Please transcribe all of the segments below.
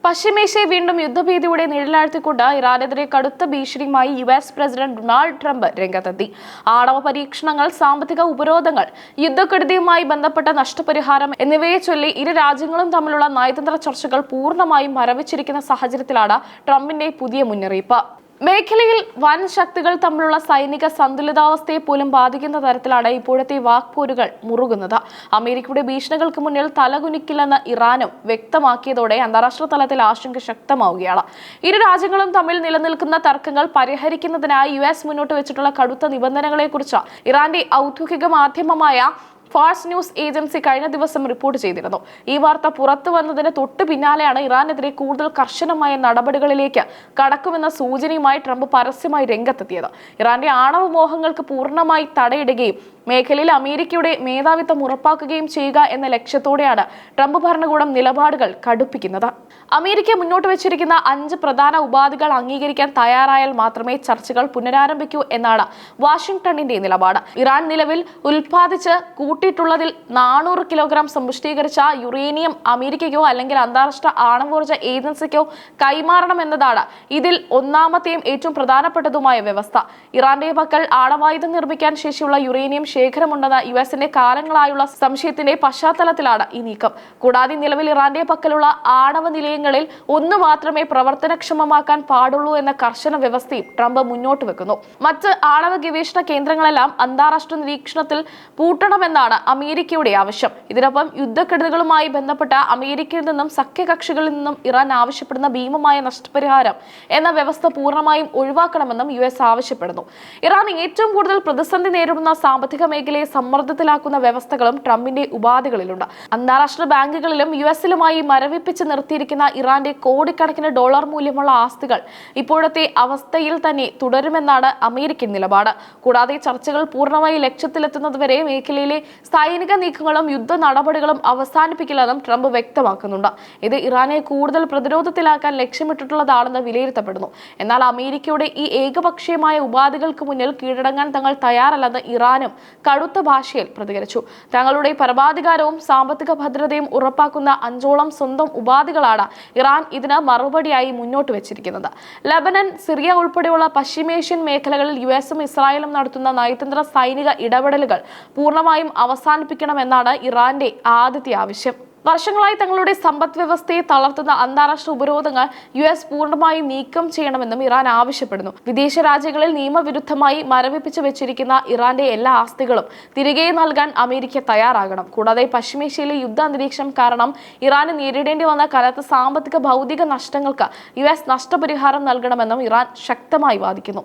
പശ്ചിമേഷ്യയെ വീണ്ടും യുദ്ധഭീതിയുടെ നിഴലാഴ്ത്തിക്കൊണ്ട് ഇറാനെതിരെ കടുത്ത ഭീഷണിയുമായി US പ്രസിഡന്റ് ഡൊണാൾഡ് ട്രംപ് രംഗത്തെത്തി. ആണവ പരീക്ഷണങ്ങൾ, സാമ്പത്തിക ഉപരോധങ്ങൾ, യുദ്ധക്കെടുതിയുമായി ബന്ധപ്പെട്ട നഷ്ടപരിഹാരം എന്നിവയെ ചൊല്ലി ഇരു രാജ്യങ്ങളും തമ്മിലുള്ള നയതന്ത്ര ചർച്ചകൾ പൂർണ്ണമായും മരവിച്ചിരിക്കുന്ന സാഹചര്യത്തിലാണ് ട്രംപിന്റെ പുതിയ മുന്നറിയിപ്പ്. മേഖലയിൽ വൻ ശക്തികൾ തമ്മിലുള്ള സൈനിക സന്തുലിതാവസ്ഥയെ പോലും ബാധിക്കുന്ന തരത്തിലാണ് ഇപ്പോഴത്തെ വാക്പോരുകൾ മുറുകുന്നത്. അമേരിക്കയുടെ ഭീഷണികൾക്ക് മുന്നിൽ തലകുനിക്കില്ലെന്ന് ഇറാനും വ്യക്തമാക്കിയതോടെ അന്താരാഷ്ട്ര തലത്തിൽ ആശങ്ക ശക്തമാവുകയാണ്. ഇരു രാജ്യങ്ങളും തമ്മിൽ നിലനിൽക്കുന്ന തർക്കങ്ങൾ പരിഹരിക്കുന്നതിനായി US മുന്നോട്ട് വെച്ചിട്ടുള്ള കടുത്ത നിബന്ധനകളെക്കുറിച്ച് ഇറാന്റെ ഔദ്യോഗിക മാധ്യമമായ ഫാർസ് ന്യൂസ് ഏജൻസി കഴിഞ്ഞ ദിവസം റിപ്പോർട്ട് ചെയ്തിരുന്നു. ഈ വാർത്ത പുറത്തു വന്നതിന് തൊട്ടു പിന്നാലെയാണ് ഇറാനെതിരെ കൂടുതൽ കർശനമായ നടപടികളിലേക്ക് കടക്കുമെന്ന സൂചനയുമായി ട്രംപ് പരസ്യമായി രംഗത്തെത്തിയത്. ഇറാന്റെ ആണവ മോഹങ്ങൾക്ക് പൂർണ്ണമായി തടയിടുകയും മേഖലയിൽ അമേരിക്കയുടെ മേധാവിത്വം ഉറപ്പാക്കുകയും ചെയ്യുക എന്ന ലക്ഷ്യത്തോടെയാണ് ട്രംപ് ഭരണകൂടം നിലപാടുകൾ കടുപ്പിക്കുന്നത്. അമേരിക്ക മുന്നോട്ട് വെച്ചിരിക്കുന്ന 5 പ്രധാന ഉപാധികൾ അംഗീകരിക്കാൻ തയ്യാറായാൽ മാത്രമേ ചർച്ചകൾ പുനരാരംഭിക്കൂ എന്നാണ് വാഷിംഗ്ടണിന്റെ നിലപാട്. ഇറാൻ നിലവിൽ ഉൽപ്പാദിച്ച് കൂട്ടിയിട്ടുള്ളതിൽ 400 കിലോഗ്രാം സമ്പുഷ്ടീകരിച്ച യുറേനിയം അമേരിക്കയ്ക്കോ അല്ലെങ്കിൽ അന്താരാഷ്ട്ര ആണവോർജ്ജ ഏജൻസിക്കോ കൈമാറണമെന്നതാണ് ഇതിൽ ഒന്നാമത്തെയും ഏറ്റവും പ്രധാനപ്പെട്ടതുമായ വ്യവസ്ഥ. ഇറാന്റെ പക്കൽ ആണവായുധം നിർമ്മിക്കാൻ ശേഷിയുള്ള യുറേനിയം ശേഖരമുണ്ടെന്ന USന്റെ കാലങ്ങളായുള്ള സംശയത്തിന്റെ പശ്ചാത്തലത്തിലാണ് ഈ നീക്കം. കൂടാതെ നിലവിൽ ഇറാന്റെ പക്കലുള്ള ആണവ നിലയങ്ങളിൽ ഒന്ന് മാത്രമേ പ്രവർത്തനക്ഷമമാക്കാൻ പാടുള്ളൂ എന്ന കർശന വ്യവസ്ഥയും ട്രംപ് മുന്നോട്ട് വെക്കുന്നു. മറ്റ് ആണവ ഗവേഷണ കേന്ദ്രങ്ങളെല്ലാം അന്താരാഷ്ട്ര നിരീക്ഷണത്തിൽ പൂട്ടണമെന്നാണ് അമേരിക്കയുടെ ആവശ്യം. ഇതിനൊപ്പം യുദ്ധക്കെടുതികളുമായി ബന്ധപ്പെട്ട അമേരിക്കയിൽ നിന്നും സഖ്യകക്ഷികളിൽ നിന്നും ഇറാൻ ആവശ്യപ്പെടുന്ന ഭീമമായ നഷ്ടപരിഹാരം എന്ന വ്യവസ്ഥ പൂർണ്ണമായും ഒഴിവാക്കണമെന്നും US ആവശ്യപ്പെടുന്നു. ഇറാൻ ഏറ്റവും കൂടുതൽ പ്രതിസന്ധി നേരിടുന്ന സാമ്പത്തിക മേഖലയെ സമ്മർദ്ദത്തിലാക്കുന്ന വ്യവസ്ഥകളും ട്രംപിന്റെ ഉപാധികളിലുണ്ട്. അന്താരാഷ്ട്ര ബാങ്കുകളിലും USലുമായി മരവിപ്പിച്ച് നിർത്തിയിരിക്കുന്ന ഇറാന്റെ കോടിക്കണക്കിന് ഡോളർ മൂല്യമുള്ള ആസ്തികൾ ഇപ്പോഴത്തെ അവസ്ഥയിൽ തന്നെ തുടരുമെന്നാണ് അമേരിക്കൻ നിലപാട്. കൂടാതെ ചർച്ചകൾ പൂർണ്ണമായി ലക്ഷ്യത്തിലെത്തുന്നതുവരെ മേഖലയിലെ സൈനിക നീക്കങ്ങളും യുദ്ധ നടപടികളും അവസാനിപ്പിക്കില്ലെന്നും ട്രംപ് വ്യക്തമാക്കുന്നുണ്ട്. ഇത് ഇറാനെ കൂടുതൽ പ്രതിരോധത്തിലാക്കാൻ ലക്ഷ്യമിട്ടിട്ടുള്ളതാണെന്ന് വിലയിരുത്തപ്പെടുന്നു. എന്നാൽ അമേരിക്കയുടെ ഈ ഏകപക്ഷീയമായ ഉപാധികൾക്ക് മുന്നിൽ കീഴടങ്ങാൻ തങ്ങൾ തയ്യാറല്ലെന്ന് ഇറാനും കടുത്ത ഭാഷയിൽ പ്രതികരിച്ചു. തങ്ങളുടെ പരമാധികാരവും സാമ്പത്തിക ഭദ്രതയും ഉറപ്പാക്കുന്ന 5ഓളം സ്വന്തം ഉപാധികളാണ് ഇറാൻ ഇതിന് മറുപടിയായി മുന്നോട്ട് വെച്ചിരിക്കുന്നത്. ലബനൻ, സിറിയ ഉൾപ്പെടെയുള്ള പശ്ചിമേഷ്യൻ മേഖലകളിൽ USഉം ഇസ്രായേലും നടത്തുന്ന നയതന്ത്ര സൈനിക ഇടപെടലുകൾ പൂർണ്ണമായും അവസാനിപ്പിക്കണമെന്നാണ് ഇറാന്റെ ആദ്യത്തെ ആവശ്യം. വർഷങ്ങളായി തങ്ങളുടെ സമ്പദ് വ്യവസ്ഥയെ തളർത്തുന്ന അന്താരാഷ്ട്ര ഉപരോധങ്ങൾ US പൂർണ്ണമായും നീക്കം ചെയ്യണമെന്നും ഇറാൻ ആവശ്യപ്പെടുന്നു. വിദേശ രാജ്യങ്ങളിൽ നിയമവിരുദ്ധമായി മരവിപ്പിച്ചു വെച്ചിരിക്കുന്ന ഇറാന്റെ എല്ലാ ആസ്തികളും തിരികെ നൽകാൻ അമേരിക്ക തയ്യാറാകണം. കൂടാതെ പശ്ചിമേഷ്യയിലെ യുദ്ധ അന്തരീക്ഷം കാരണം ഇറാന് നേരിടേണ്ടി വന്ന കനത്ത സാമ്പത്തിക ഭൗതിക നഷ്ടങ്ങൾക്ക് US നഷ്ടപരിഹാരം നൽകണമെന്നും ഇറാൻ ശക്തമായി വാദിക്കുന്നു.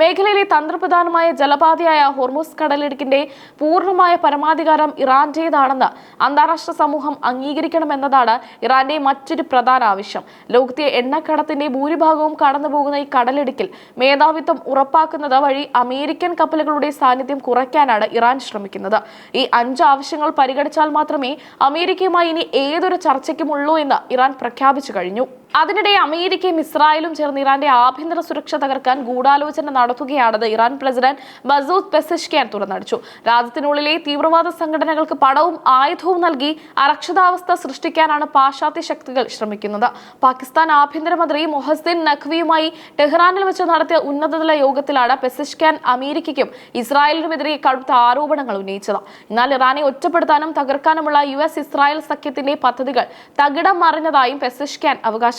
മേഖലയിലെ തന്ത്രപ്രധാനമായ ജലപാതയായ ഹോർമുസ് കടലിടുക്കിന്റെ പൂർണ്ണമായ പരമാധികാരം ഇറാന്റേതാണെന്ന് അന്താരാഷ്ട്ര സമൂഹം അംഗീകരിക്കണമെന്നതാണ് ഇറാന്റെ മറ്റൊരു പ്രധാന ആവശ്യം. ലോകത്തെ എണ്ണക്കടത്തിന്റെ ഭൂരിഭാഗവും കടന്നുപോകുന്ന ഈ കടലിടുക്കിൽ മേധാവിത്വം ഉറപ്പാക്കുന്നത് വഴി അമേരിക്കൻ കപ്പലുകളുടെ സാന്നിധ്യം കുറയ്ക്കാനാണ് ഇറാൻ ശ്രമിക്കുന്നത്. ഈ 5 ആവശ്യങ്ങൾ പരിഗണിച്ചാൽ മാത്രമേ അമേരിക്കയുമായി ഇനി ഏതൊരു ചർച്ചയ്ക്കുമുള്ളൂ എന്ന് ഇറാൻ പ്രഖ്യാപിച്ചു കഴിഞ്ഞു. അതിനിടെ അമേരിക്കയും ഇസ്രായേലും ചേർന്ന് ഇറാന്റെ ആഭ്യന്തര സുരക്ഷ തകർക്കാൻ ഗൂഢാലോചന നടത്തുകയാണെന്ന് ഇറാൻ പ്രസിഡന്റ് മസൂദ് പെസഷ്കിയാൻ തുറന്നടിച്ചു. രാജ്യത്തിനുള്ളിലെ തീവ്രവാദ സംഘടനകൾക്ക് പണവും ആയുധവും നൽകി അരക്ഷിതാവസ്ഥ സൃഷ്ടിക്കാനാണ് പാശ്ചാത്യ ശക്തികൾ ശ്രമിക്കുന്നത്. പാകിസ്ഥാൻ ആഭ്യന്തരമന്ത്രി മൊഹസിൻ നഖ്വിയുമായി ടെഹ്റാനിൽ വെച്ച് നടത്തിയ ഉന്നതതല യോഗത്തിലാണ് പെസഷ്കിയാൻ അമേരിക്കയ്ക്കും ഇസ്രായേലിനുമെതിരെ കടുത്ത ആരോപണങ്ങൾ ഉന്നയിച്ചത്. എന്നാൽ ഇറാനെ ഒറ്റപ്പെടുത്താനും തകർക്കാനുമുള്ള US ഇസ്രായേൽ സഖ്യത്തിന്റെ പദ്ധതികൾ തകിടം മറിഞ്ഞതായും പെസഷ്കിയാൻ അവകാശപ്പെട്ടു.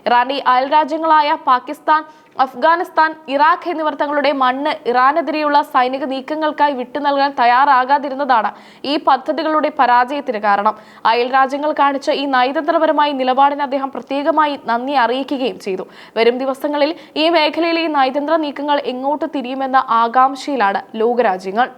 ഇറാന്റെ അയൽ രാജ്യങ്ങളായ പാകിസ്ഥാൻ, അഫ്ഗാനിസ്ഥാൻ, ഇറാഖ് എന്നിവർ തങ്ങളുടെ മണ്ണ് ഇറാനെതിരെയുള്ള സൈനിക നീക്കങ്ങൾക്കായി വിട്ടു നൽകാൻ തയ്യാറാകാതിരുന്നതാണ് ഈ പദ്ധതികളുടെ പരാജയത്തിന് കാരണം. അയൽ രാജ്യങ്ങൾ കാണിച്ച ഈ നയതന്ത്രപരമായ നിലപാടിന് അദ്ദേഹം പ്രത്യേകമായി നന്ദി അറിയിക്കുകയും ചെയ്തു. വരും ദിവസങ്ങളിൽ ഈ മേഖലയിലെ നയതന്ത്ര നീക്കങ്ങൾ എങ്ങോട്ട് തിരിയുമെന്ന ആകാംക്ഷയിലാണ് ലോകരാജ്യങ്ങൾ.